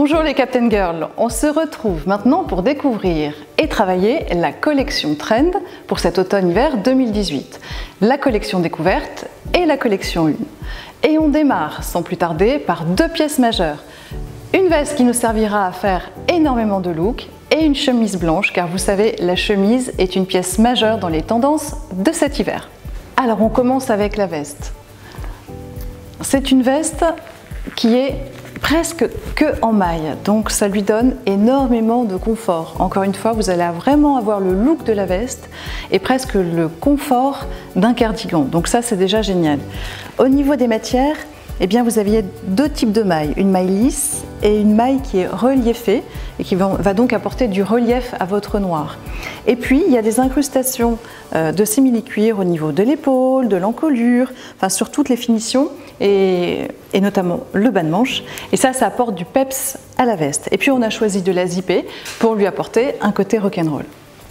Bonjour les Captain Girls, on se retrouve maintenant pour découvrir et travailler la collection Trend pour cet automne-hiver 2018. La collection découverte et la collection 1. Et on démarre sans plus tarder par deux pièces majeures. Une veste qui nous servira à faire énormément de looks et une chemise blanche car vous savez, la chemise est une pièce majeure dans les tendances de cet hiver. Alors on commence avec la veste. C'est une veste qui est presque que en maille, donc ça lui donne énormément de confort. Encore une fois, vous allez vraiment avoir le look de la veste et presque le confort d'un cardigan, donc ça c'est déjà génial. Au niveau des matières, eh bien, vous aviez deux types de mailles, une maille lisse et une maille qui est reliefée et qui va donc apporter du relief à votre noir. Et puis il y a des incrustations de simili-cuir au niveau de l'épaule, de l'encolure, enfin sur toutes les finitions et notamment le bas de manche. Et ça apporte du peps à la veste. Et puis on a choisi de la zipper pour lui apporter un côté rock'n'roll.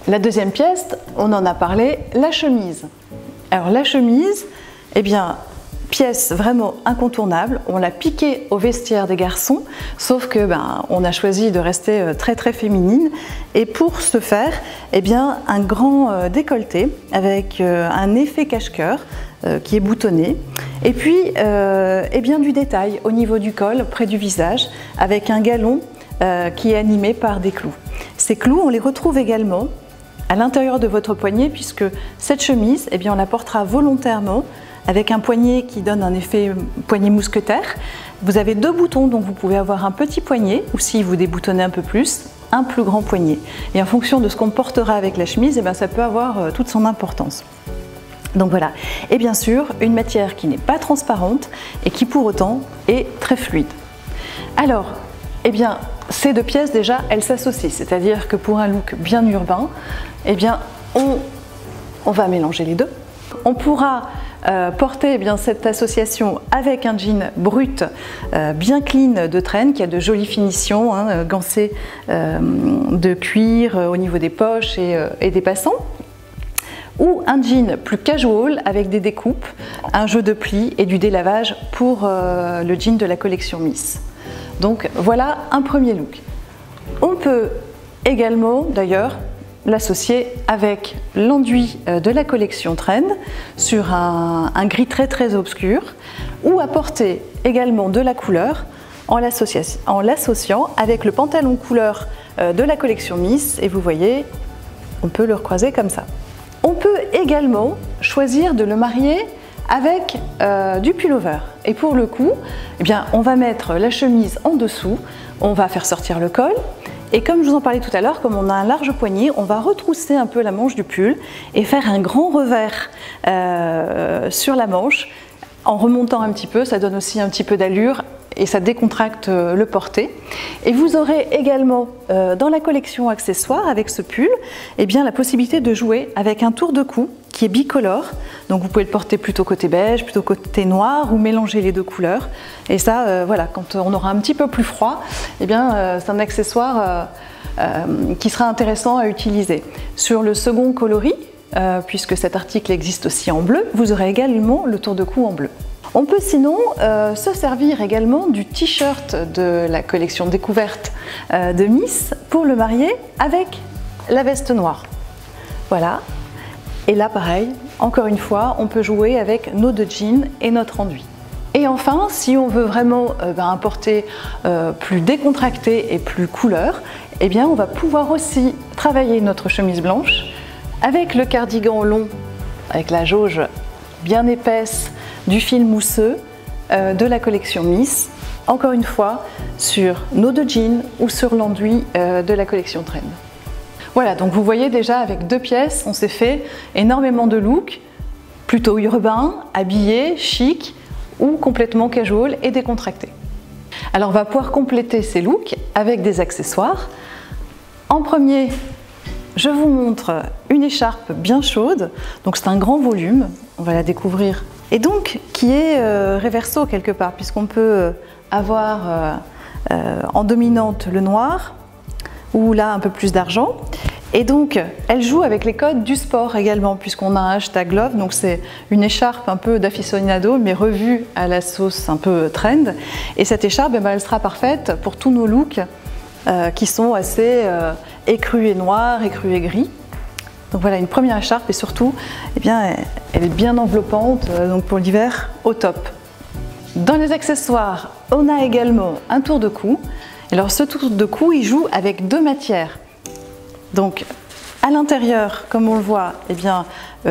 La deuxième pièce, on en a parlé, la chemise. Alors la chemise, eh bien, pièce vraiment incontournable, on l'a piquée au vestiaire des garçons, sauf que on a choisi de rester très féminine et pour ce faire, eh bien, un grand décolleté avec un effet cache-cœur qui est boutonné et puis eh bien, du détail au niveau du col près du visage avec un galon qui est animé par des clous. Ces clous, on les retrouve également à l'intérieur de votre poignet puisque cette chemise, eh bien, on la portera volontairement avec un poignet qui donne un effet poignet mousquetaire. Vous avez deux boutons, donc vous pouvez avoir un petit poignet, ou si vous déboutonnez un peu plus, un plus grand poignet. Et en fonction de ce qu'on portera avec la chemise, eh bien, ça peut avoir toute son importance. Donc voilà. Et bien sûr, une matière qui n'est pas transparente et qui pour autant est très fluide. Alors, eh bien, ces deux pièces déjà, elles s'associent. C'est-à-dire que pour un look bien urbain, eh bien, on va mélanger les deux. On pourra porter cette association avec un jean brut bien clean de Trend qui a de jolies finitions, gancé de cuir au niveau des poches et des passants, ou un jean plus casual avec des découpes, un jeu de plis et du délavage pour le jean de la collection Miss. Donc voilà un premier look. On peut également d'ailleurs l'associer avec l'enduit de la collection Trend sur un gris très obscur ou apporter également de la couleur en l'associant avec le pantalon couleur de la collection Miss et vous voyez, on peut le recroiser comme ça. On peut également choisir de le marier avec du pullover et pour le coup, eh bien, on va mettre la chemise en dessous, on va faire sortir le col. Et comme je vous en parlais tout à l'heure, comme on a un large poignet, on va retrousser un peu la manche du pull et faire un grand revers sur la manche en remontant un petit peu, ça donne aussi un petit peu d'allure et ça décontracte le porté. Et vous aurez également dans la collection accessoires avec ce pull, eh bien, la possibilité de jouer avec un tour de cou qui est bicolore. Donc vous pouvez le porter plutôt côté beige, plutôt côté noir ou mélanger les deux couleurs. Et ça, voilà, quand on aura un petit peu plus froid, eh bien, c'est un accessoire qui sera intéressant à utiliser. Sur le second coloris, puisque cet article existe aussi en bleu, vous aurez également le tour de cou en bleu. On peut sinon se servir également du t-shirt de la collection découverte de Miss pour le marier avec la veste noire. Voilà. Et là, pareil, encore une fois, on peut jouer avec nos deux jeans et notre enduit. Et enfin, si on veut vraiment un porté plus décontracté et plus couleur, eh bien, on va pouvoir aussi travailler notre chemise blanche avec le cardigan long, avec la jauge bien épaisse du fil mousseux de la collection Miss, encore une fois, sur nos deux jeans ou sur l'enduit de la collection Trend. Voilà, donc vous voyez déjà avec deux pièces, on s'est fait énormément de looks, plutôt urbains, habillés, chic ou complètement casual et décontractés. Alors on va pouvoir compléter ces looks avec des accessoires. En premier, je vous montre une écharpe bien chaude, donc c'est un grand volume, on va la découvrir, et donc qui est reverso quelque part, puisqu'on peut avoir en dominante le noir, ou là un peu plus d'argent, Et donc, elle joue avec les codes du sport également, puisqu'on a un hashtag love, donc c'est une écharpe un peu d'aficionado, mais revue à la sauce un peu trend. Et cette écharpe, eh ben, elle sera parfaite pour tous nos looks qui sont assez écrus et noirs, écrus et gris. Donc voilà, une première écharpe et surtout, eh bien, elle est bien enveloppante, donc pour l'hiver, au top. Dans les accessoires, on a également un tour de cou. Alors ce tour de cou, il joue avec deux matières. Donc à l'intérieur, comme on le voit, eh bien,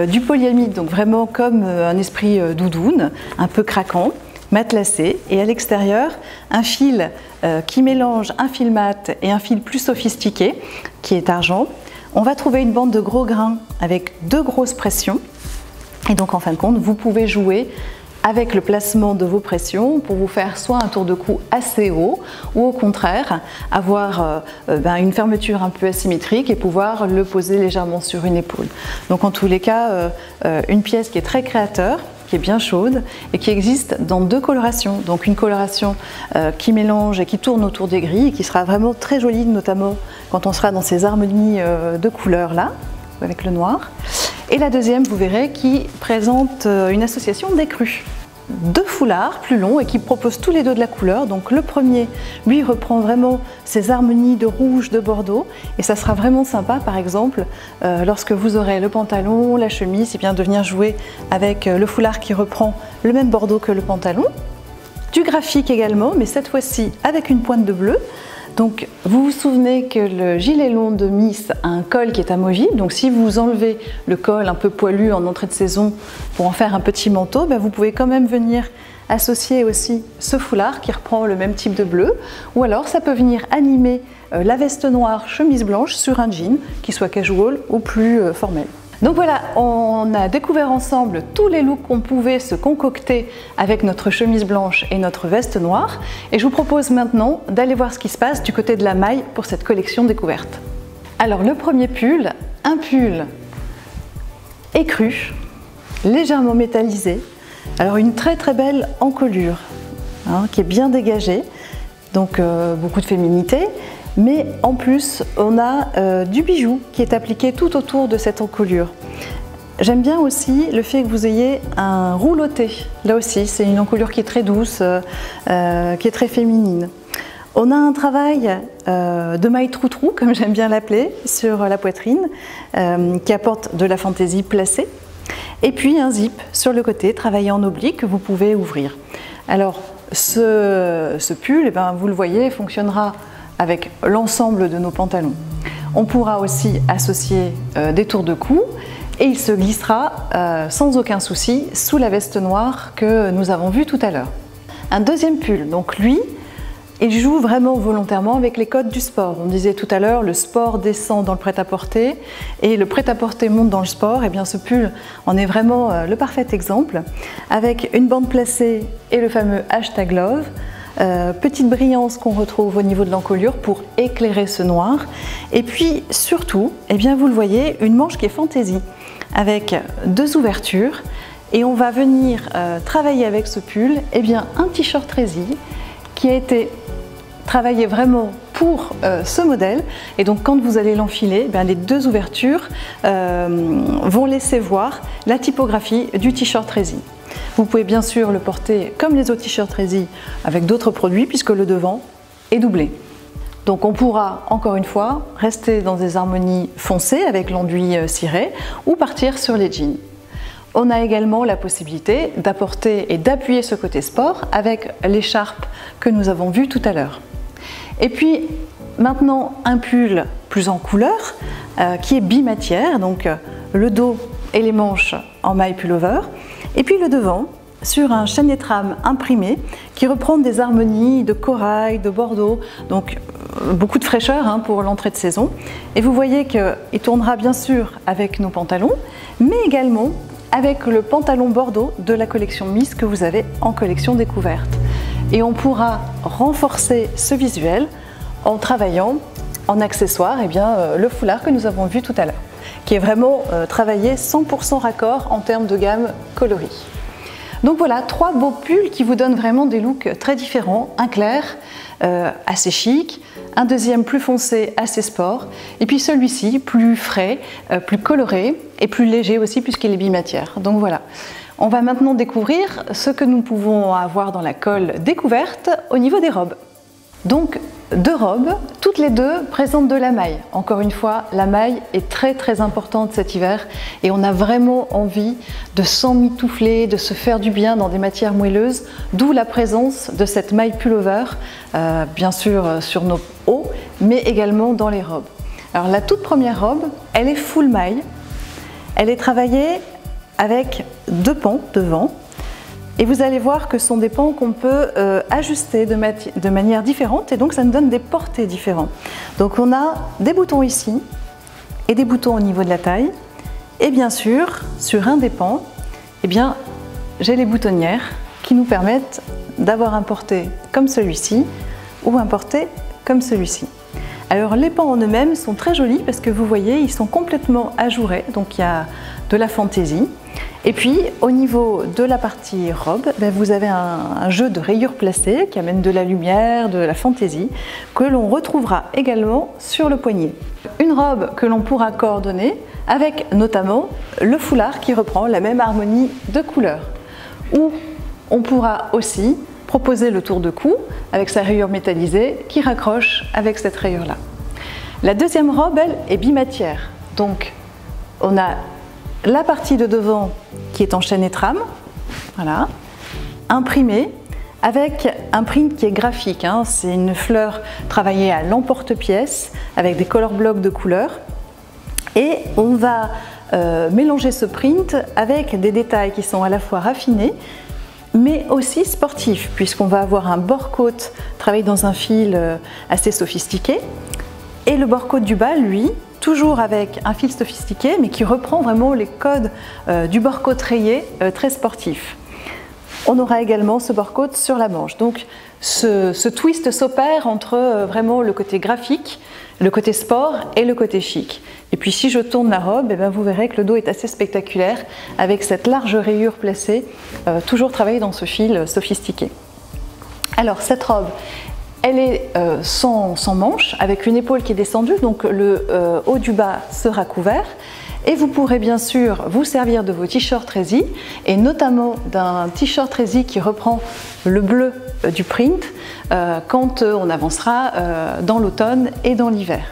du polyamide, donc vraiment comme un esprit doudoune, un peu craquant, matelassé, et à l'extérieur, un fil qui mélange un fil mat et un fil plus sophistiqué, qui est argent. On va trouver une bande de gros grains avec deux grosses pressions. Et donc en fin de compte, vous pouvez jouer avec le placement de vos pressions pour vous faire soit un tour de cou assez haut ou au contraire avoir une fermeture un peu asymétrique et pouvoir le poser légèrement sur une épaule. Donc en tous les cas, une pièce qui est très créateur, qui est bien chaude et qui existe dans deux colorations. Donc une coloration qui mélange et qui tourne autour des gris et qui sera vraiment très jolie, notamment quand on sera dans ces harmonies de couleurs là, avec le noir. Et la deuxième, vous verrez, qui présente une association d'écrus. Deux foulards plus longs et qui proposent tous les deux de la couleur. Donc le premier, lui, reprend vraiment ces harmonies de rouge, de bordeaux. Et ça sera vraiment sympa, par exemple, lorsque vous aurez le pantalon, la chemise, et bien de venir jouer avec le foulard qui reprend le même bordeaux que le pantalon. Du graphique également, mais cette fois-ci avec une pointe de bleu. Donc vous vous souvenez que le gilet long de Miss a un col qui est amovible, donc si vous enlevez le col un peu poilu en entrée de saison pour en faire un petit manteau, ben vous pouvez quand même venir associer aussi ce foulard qui reprend le même type de bleu, ou alors ça peut venir animer la veste noire, chemise blanche sur un jean qui soit casual ou plus formel. Donc voilà, on a découvert ensemble tous les looks qu'on pouvait se concocter avec notre chemise blanche et notre veste noire. Et je vous propose maintenant d'aller voir ce qui se passe du côté de la maille pour cette collection découverte. Alors le premier pull, un pull écru, légèrement métallisé. Alors une très belle encolure qui est bien dégagée, donc beaucoup de féminité. Mais en plus, on a du bijou qui est appliqué tout autour de cette encolure. J'aime bien aussi le fait que vous ayez un rouloté. Là aussi, c'est une encolure qui est très douce, qui est très féminine. On a un travail de maille trou-trou, comme j'aime bien l'appeler, sur la poitrine, qui apporte de la fantaisie placée. Et puis un zip sur le côté, travaillé en oblique, que vous pouvez ouvrir. Alors, ce pull, eh ben, vous le voyez, fonctionnera avec l'ensemble de nos pantalons. On pourra aussi associer des tours de cou et il se glissera sans aucun souci sous la veste noire que nous avons vue tout à l'heure. Un deuxième pull, donc lui, il joue vraiment volontairement avec les codes du sport. On disait tout à l'heure, le sport descend dans le prêt-à-porter et le prêt-à-porter monte dans le sport. Et bien ce pull en est vraiment le parfait exemple, avec une bande placée et le fameux hashtag love. Petite brillance qu'on retrouve au niveau de l'encolure pour éclairer ce noir. Et puis surtout, eh bien, vous le voyez, une manche qui est fantaisie avec deux ouvertures. Et on va venir travailler avec ce pull eh bien, un t-shirt résille qui a été travaillé vraiment pour ce modèle. Et donc quand vous allez l'enfiler, eh les deux ouvertures vont laisser voir la typographie du t-shirt résille. Vous pouvez bien sûr le porter comme les autres t-shirts résille avec d'autres produits puisque le devant est doublé. Donc on pourra encore une fois rester dans des harmonies foncées avec l'enduit ciré ou partir sur les jeans. On a également la possibilité d'apporter et d'appuyer ce côté sport avec l'écharpe que nous avons vue tout à l'heure. Et puis maintenant un pull plus en couleur qui est bimatière, donc le dos et les manches en maille pullover. Et puis le devant sur un chaînet trame imprimé qui reprend des harmonies de corail, de bordeaux, donc beaucoup de fraîcheur pour l'entrée de saison. Et vous voyez qu'il tournera bien sûr avec nos pantalons, mais également avec le pantalon bordeaux de la collection Miss que vous avez en collection découverte. Et on pourra renforcer ce visuel en travaillant en accessoire le foulard que nous avons vu tout à l'heure, qui est vraiment travaillé 100% raccord en termes de gamme coloris. Donc voilà, trois beaux pulls qui vous donnent vraiment des looks très différents, un clair, assez chic, un deuxième plus foncé, assez sport, et puis celui-ci plus frais, plus coloré et plus léger aussi puisqu'il est bimatière. Donc voilà. On va maintenant découvrir ce que nous pouvons avoir dans la colle découverte au niveau des robes. Donc, 2 robes, toutes les 2 présentent de la maille. Encore une fois, la maille est très importante cet hiver et on a vraiment envie de s'emmitoufler, de se faire du bien dans des matières moelleuses, d'où la présence de cette maille pullover, bien sûr sur nos hauts, mais également dans les robes. Alors la toute première robe, elle est full maille, elle est travaillée avec 2 pans devant. Et vous allez voir que ce sont des pans qu'on peut ajuster de manière différente et donc ça nous donne des portées différentes. Donc on a des boutons ici et des boutons au niveau de la taille. Et bien sûr, sur un des pans, eh bien, j'ai les boutonnières qui nous permettent d'avoir un porté comme celui-ci ou un porté comme celui-ci. Alors les pans en eux-mêmes sont très jolis parce que vous voyez, ils sont complètement ajourés, donc il y a de la fantaisie. Et puis au niveau de la partie robe, vous avez un jeu de rayures placées qui amène de la lumière, de la fantaisie, que l'on retrouvera également sur le poignet. Une robe que l'on pourra coordonner avec notamment le foulard qui reprend la même harmonie de couleurs. Ou on pourra aussi proposer le tour de cou avec sa rayure métallisée qui raccroche avec cette rayure-là. La deuxième robe, elle, est bimatière. Donc on a la partie de devant qui est en chaîne et trame, voilà, imprimée avec un print qui est graphique. C'est une fleur travaillée à l'emporte-pièce avec des color blocks de couleurs. Et on va mélanger ce print avec des détails qui sont à la fois raffinés mais aussi sportifs, puisqu'on va avoir un bord-côte travaillé dans un fil assez sophistiqué. Et le bord-côte du bas, lui, toujours avec un fil sophistiqué, mais qui reprend vraiment les codes du bord-côte rayé très sportif. On aura également ce bord-côte sur la manche. Donc ce twist s'opère entre vraiment le côté graphique, le côté sport et le côté chic. Et puis si je tourne la robe, vous verrez que le dos est assez spectaculaire avec cette large rayure placée, toujours travaillée dans ce fil sophistiqué. Alors cette robe, elle est sans manche, avec une épaule qui est descendue, donc le haut du bas sera couvert. Et vous pourrez bien sûr vous servir de vos t-shirts Resi, et notamment d'un t-shirt Resi qui reprend le bleu du print quand on avancera dans l'automne et dans l'hiver.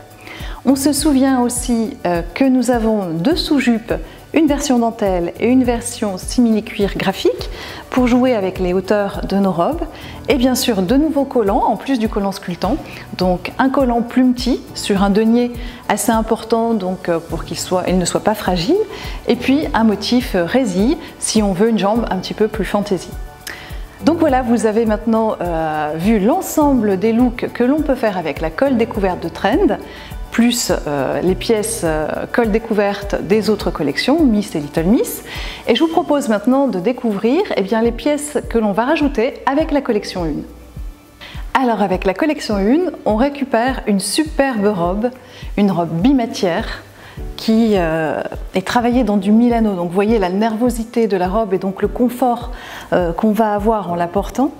On se souvient aussi que nous avons 2 sous-jupes, une version dentelle et une version simili-cuir graphique pour jouer avec les hauteurs de nos robes, et bien sûr 2 nouveaux collants en plus du collant sculptant, donc un collant plumetis sur un denier assez important donc pour qu'il ne soit pas fragile, et puis un motif Resi si on veut une jambe un petit peu plus fantaisie. Donc voilà, vous avez maintenant vu l'ensemble des looks que l'on peut faire avec la colle découverte de Trend, plus les pièces colle découverte des autres collections, Miss et Little Miss. Et je vous propose maintenant de découvrir les pièces que l'on va rajouter avec la collection 1. Alors avec la collection 1, on récupère une superbe robe, une robe bimatière qui est travaillée dans du Milano. Donc vous voyez la nervosité de la robe et donc le confort qu'on va avoir en la portant.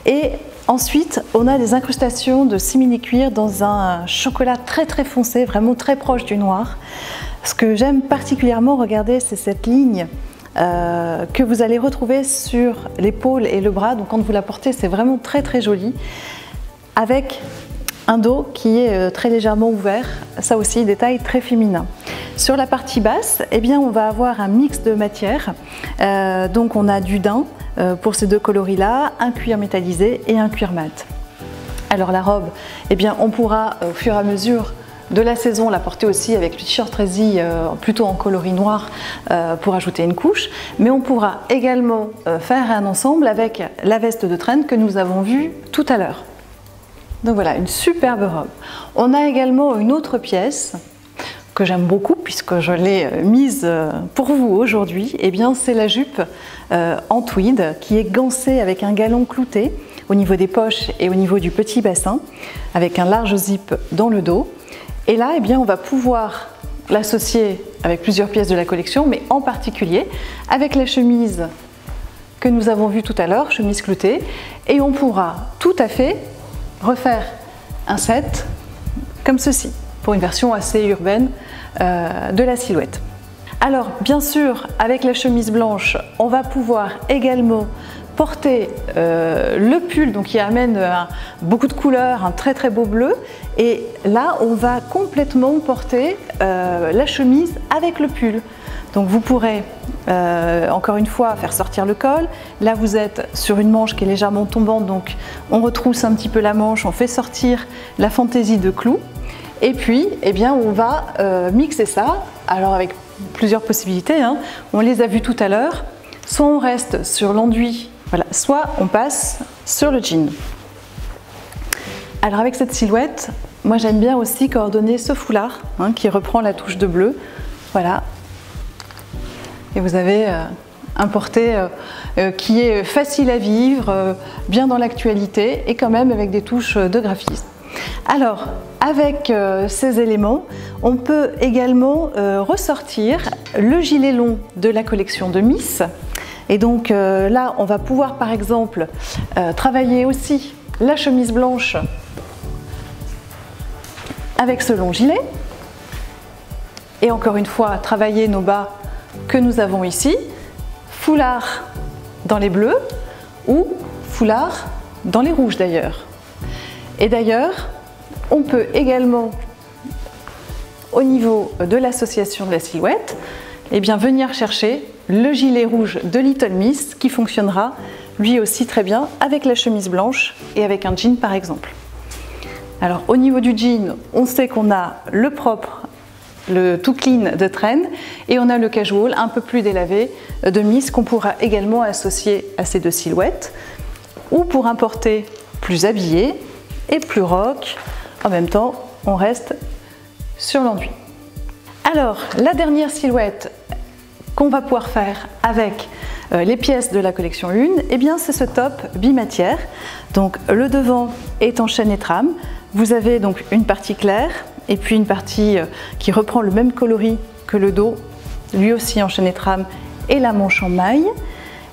Et ensuite, on a des incrustations de simili-cuir dans un chocolat très foncé, vraiment très proche du noir. Ce que j'aime particulièrement, regardez, c'est cette ligne que vous allez retrouver sur l'épaule et le bras. Donc quand vous la portez, c'est vraiment très joli. Avec un dos qui est très légèrement ouvert, ça aussi, détail très féminin. Sur la partie basse, on va avoir un mix de matières. Donc on a du daim pour ces 2 coloris-là, un cuir métallisé et un cuir mat. Alors la robe, on pourra au fur et à mesure de la saison la porter aussi avec le t-shirt Resi plutôt en coloris noir pour ajouter une couche, mais on pourra également faire un ensemble avec la veste de Trend que nous avons vue tout à l'heure. Donc voilà, une superbe robe. On a également une autre pièce que j'aime beaucoup puisque je l'ai mise pour vous aujourd'hui, c'est la jupe en tweed qui est gancée avec un galon clouté au niveau des poches et au niveau du petit bassin avec un large zip dans le dos. Et là, on va pouvoir l'associer avec plusieurs pièces de la collection, mais en particulier avec la chemise que nous avons vue tout à l'heure, chemise cloutée, et on pourra tout à fait refaire un set comme ceci, pour une version assez urbaine de la silhouette. Alors bien sûr, avec la chemise blanche, on va pouvoir également porter le pull donc qui amène beaucoup de couleurs, un très beau bleu, et là on va complètement porter la chemise avec le pull. Donc vous pourrez encore une fois faire sortir le col. Là vous êtes sur une manche qui est légèrement tombante, donc on retrousse un petit peu la manche, on fait sortir la fantaisie de clous, et puis eh bien on va mixer ça, alors avec plusieurs possibilités, hein. On les a vues tout à l'heure, soit on reste sur l'enduit, voilà, soit on passe sur le jean. Alors avec cette silhouette, moi j'aime bien aussi coordonner ce foulard hein, qui reprend la touche de bleu, voilà. Et vous avez un porté qui est facile à vivre, bien dans l'actualité et quand même avec des touches de graphisme. Alors, avec ces éléments, on peut également ressortir le gilet long de la collection de Miss. Et donc là, on va pouvoir par exemple travailler aussi la chemise blanche avec ce long gilet. Et encore une fois, travailler nos bas que nous avons ici, foulard dans les bleus ou foulard dans les rouges d'ailleurs. Et d'ailleurs, on peut également, au niveau de l'association de la silhouette, eh bien, venir chercher le gilet rouge de Little Miss qui fonctionnera lui aussi très bien avec la chemise blanche et avec un jean par exemple. Alors au niveau du jean, on sait qu'on a le propre, le tout clean de Trend, et on a le casual un peu plus délavé de Miss qu'on pourra également associer à ces deux silhouettes, ou pour un porté plus habillé et plus rock. En même temps, on reste sur l'enduit. Alors, la dernière silhouette qu'on va pouvoir faire avec les pièces de la collection 1, eh bien c'est ce top bimatière. Donc le devant est en chaîne et trame. Vous avez donc une partie claire et puis une partie qui reprend le même coloris que le dos, lui aussi en chaîne et trame, et la manche en maille.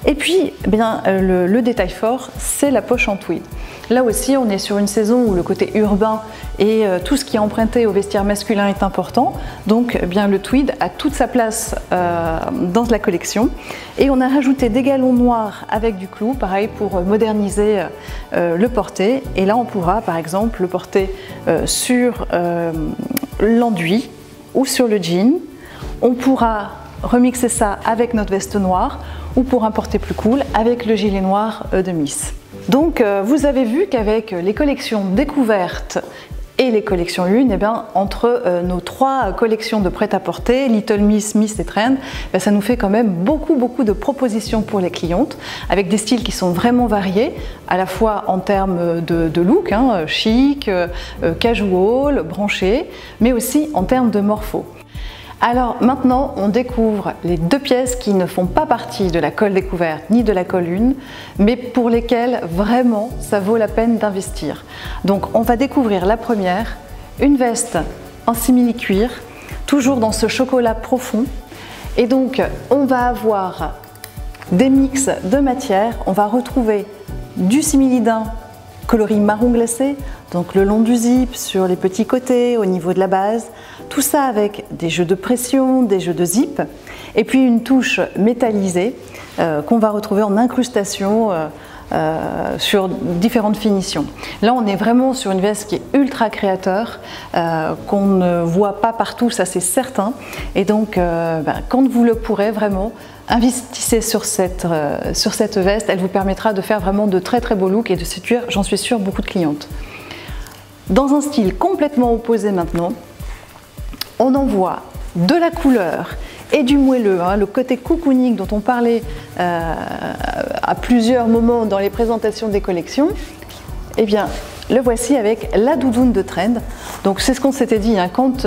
Et puis eh bien, le détail fort, c'est la poche en tweed. Là aussi, on est sur une saison où le côté urbain et tout ce qui est emprunté au vestiaire masculin est important. Donc, eh bien, le tweed a toute sa place dans la collection. Et on a rajouté des galons noirs avec du clou, pareil pour moderniser le porté. Et là, on pourra, par exemple, le porter sur l'enduit ou sur le jean. On pourra remixer ça avec notre veste noire ou pour un porté plus cool avec le gilet noir de Miss. Donc vous avez vu qu'avec les collections découvertes et les collections 1, eh bien, entre nos trois collections de prêt-à-porter, Little Miss, Miss et Trend, ben, ça nous fait quand même beaucoup de propositions pour les clientes, avec des styles qui sont vraiment variés, à la fois en termes de look, hein, chic, casual, branché, mais aussi en termes de morpho. Alors maintenant, on découvre les deux pièces qui ne font pas partie de la colle découverte ni de la colle 1, mais pour lesquelles vraiment ça vaut la peine d'investir. Donc on va découvrir la première, une veste en simili-cuir, toujours dans ce chocolat profond. Et donc on va avoir des mix de matières, on va retrouver du simili-daim coloris marron glacé, donc le long du zip, sur les petits côtés, au niveau de la base, tout ça avec des jeux de pression, des jeux de zip, et puis une touche métallisée qu'on va retrouver en incrustation sur différentes finitions. Là, on est vraiment sur une veste qui est ultra créateur, qu'on ne voit pas partout, ça c'est certain, et donc quand vous le pourrez vraiment, investissez sur cette veste, elle vous permettra de faire vraiment de très beaux looks et de séduire, j'en suis sûre, beaucoup de clientes. Dans un style complètement opposé maintenant, on en voit de la couleur et du moelleux, hein, le côté cocooning dont on parlait à plusieurs moments dans les présentations des collections. Eh bien, le voici avec la doudoune de Trend. Donc c'est ce qu'on s'était dit, hein, quand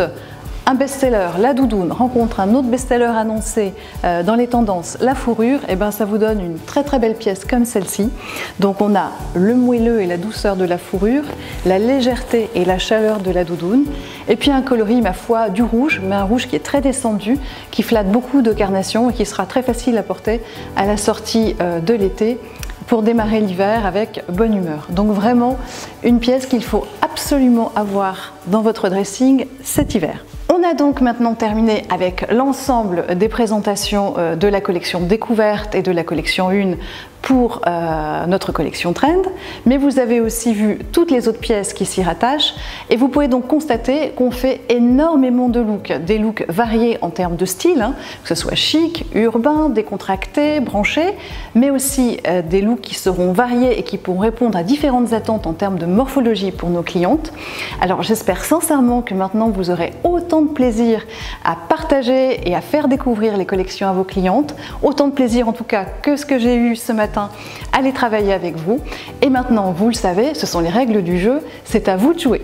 un best-seller, la doudoune, rencontre un autre best-seller annoncé dans les tendances, la fourrure, et ben ça vous donne une très belle pièce comme celle-ci. Donc on a le moelleux et la douceur de la fourrure, la légèreté et la chaleur de la doudoune, et puis un coloris, ma foi, du rouge, mais un rouge qui est très descendu, qui flatte beaucoup de carnations et qui sera très facile à porter à la sortie de l'été pour démarrer l'hiver avec bonne humeur. Donc vraiment une pièce qu'il faut absolument avoir dans votre dressing cet hiver. On a donc maintenant terminé avec l'ensemble des présentations de la collection découverte et de la collection 1 pour notre collection Trend, mais vous avez aussi vu toutes les autres pièces qui s'y rattachent et vous pouvez donc constater qu'on fait énormément de looks, des looks variés en termes de style, que ce soit chic, urbain, décontracté, branché, mais aussi des looks qui seront variés et qui pourront répondre à différentes attentes en termes de morphologie pour nos clientes. Alors j'espère sincèrement que maintenant vous aurez autant de plaisir à partager et à faire découvrir les collections à vos clientes, autant de plaisir en tout cas que ce que j'ai eu ce matin à les travailler avec vous. Et maintenant, vous le savez, ce sont les règles du jeu, c'est à vous de jouer.